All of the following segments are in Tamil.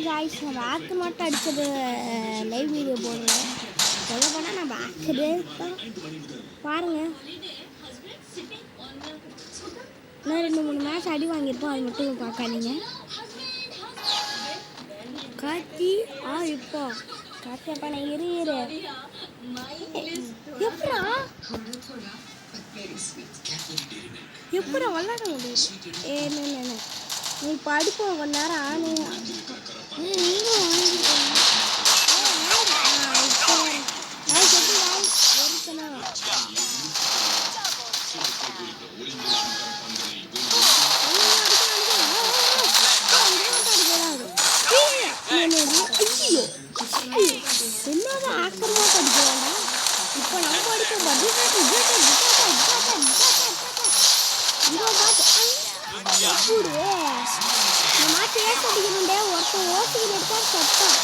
காய்ஸ் நம்ம ஆக்கர் மட்டும் அடிச்சது லைவ் வீடியோ போடுறேன். சொல்ல போனால் நம்ம ஆக்கரே தான் பாருங்க. இன்னும் 2-3 மேட்ச் அடி வாங்கியிருப்போம், அது மட்டும் பார்க்காதீங்க. காத்தி இப்போ காத்தியப்பா நான் இரு எப்படா விளாட முடியும்? என்ன நீ படிப்போம் கொஞ்ச நேரம் ஆனு என்னதான் ஆக்கிரமா படிக்கிறாங்க. இப்போ நம்ம படிப்போம் மாற்றி ஏற்படுகிறே ஒருத்தன் ஓசிகள் எடுத்தால் சட்டம்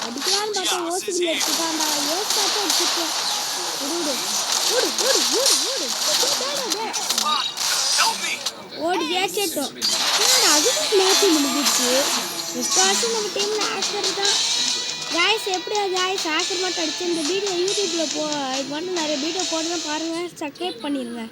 அடிக்கலான்னு பார்த்தா ஓசிகள் எடுத்துட்டான்டா. ஏசாட்டம் எடுத்துட்டேன். ஓடு ஏசிட்டோம். அதுவும் மேட்ச் முடிஞ்சிச்சு. முக்கால்வாசி நம்ம டீம்ல ஆக்கர் தான். காய்ஸ் எப்படியா காய்ஸ் ஆக்கர் மட்டும் அடிச்சு இந்த வீடியோ யூடியூப்ல இது மட்டும் நிறைய வீடியோ போடுறேன் பாருங்க. சப்ஸ்கிரைப் பண்ணிடுங்க.